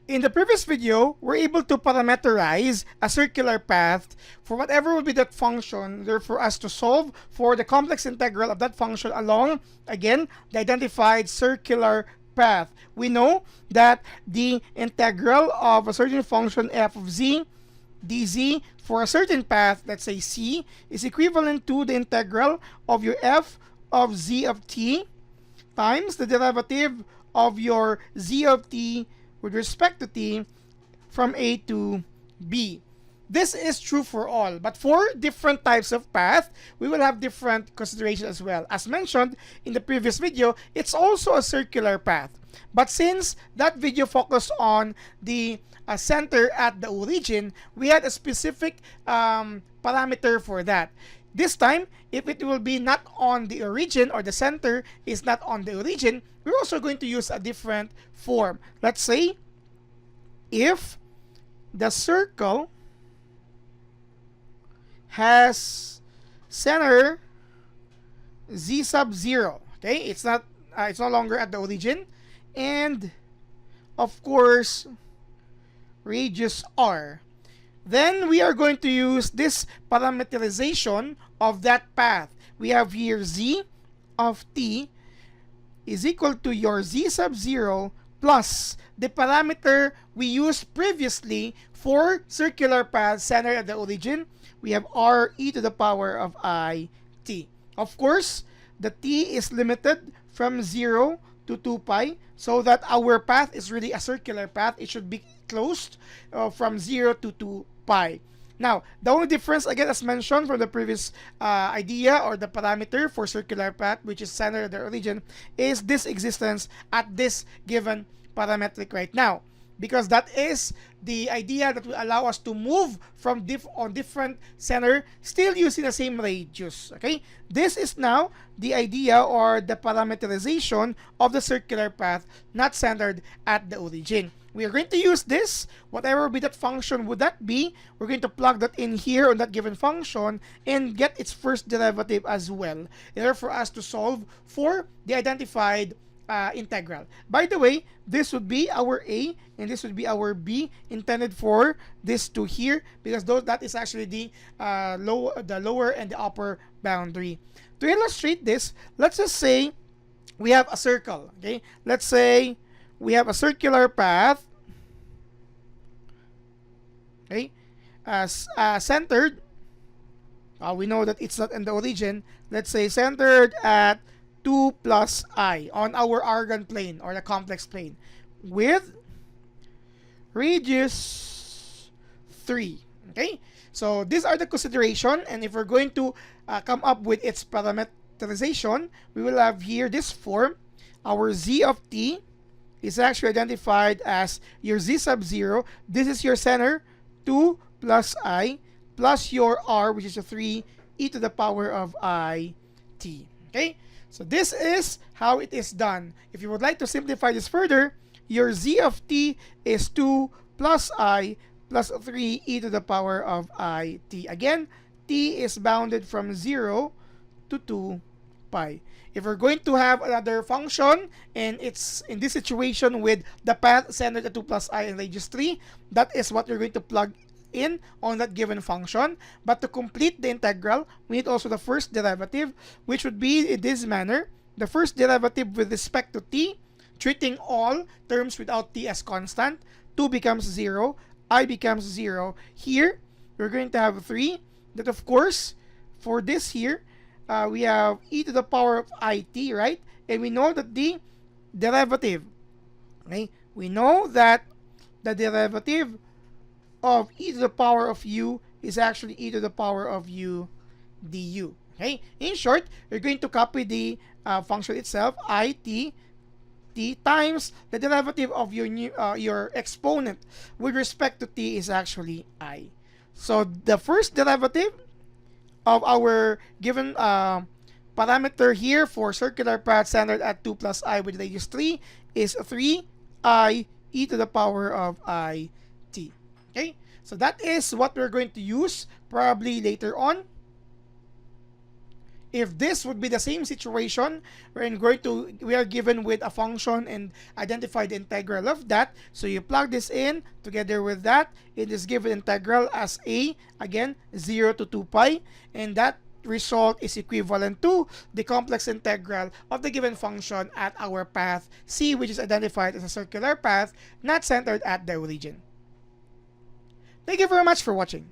In the previous video, we're able to parameterize a circular path for whatever will be that function, there for us to solve for the complex integral of that function along, again, the identified circular path. We know that the integral of a certain function f of z dz for a certain path, let's say c, is equivalent to the integral of your f of z of t times the derivative of your z of t with respect to t from a to b. This is true for all, but for different types of path, we will have different considerations as well. As mentioned in the previous video, it's also a circular path. But since that video focused on the center at the origin, we had a specific parameter for that. This time, if it will be not on the origin or the center is not on the origin, we're also going to use a different form. Let's say if the circle has center z sub 0, okay, it's no longer at the origin, and of course radius r, then we are going to use this parameterization of that path. We have here z of t is equal to your z sub 0 plus the parameter we used previously for circular path centered at the origin. We have r e to the power of I t. Of course, the t is limited from 0 to 2 pi, so that our path is really a circular path. It should be closed from 0 to 2 pi. Now, the only difference, again, as mentioned from the previous idea or the parameter for circular path, which is centered at the origin, is this existence at this given parametric right now. Because that is the idea that will allow us to move from different center, still using the same radius. Okay, this is now the idea or the parameterization of the circular path not centered at the origin. We are going to use this, whatever be that function would that be, we're going to plug that in here on that given function and get its first derivative as well, in order for us to solve for the identified integral. By the way, this would be our a and this would be our b, intended for this two here, because that is actually the lower and the upper boundary. To illustrate this, let's just say we have a circle. Okay, let's say we have a circular path, okay, centered. We know that it's not in the origin. Let's say centered at 2 plus I on our argon plane or the complex plane with radius 3. Okay, so these are the consideration, and if we're going to come up with its parameterization, we will have here this form. Our z of t is actually identified as your z sub 0. This is your center, 2 plus I, plus your r, which is a 3 e to the power of I t. Okay, so this is how it is done. If you would like to simplify this further, your z of t is 2 plus I plus 3 e to the power of I t. Again, t is bounded from 0 to 2 pi. If we're going to have another function, and it's in this situation with the path centered at 2 plus I and radius 3, that is what you're going to plug in on that given function. But to complete the integral, we need also the first derivative, which would be in this manner. The first derivative with respect to t, treating all terms without t as constant. 2 becomes 0, I becomes 0. Here, we're going to have 3. That, of course, for this here, we have e to the power of it, right? And we know that the derivative, okay? We know that the derivative of e to the power of u is actually e to the power of u du. Okay? In short, you're going to copy the function itself, it t times the derivative of your exponent with respect to t is actually I. So the first derivative of our given parameter here for circular path centered at 2 plus I with radius 3 is 3I e to the power of I t. Okay, so that is what we're going to use probably later on If this would be the same situation, we are given with a function and identify the integral of that. So you plug this in together with that. It is given integral as a, again, 0 to 2 pi, and that result is equivalent to the complex integral of the given function at our path C, which is identified as a circular path not centered at the origin. Thank you very much for watching.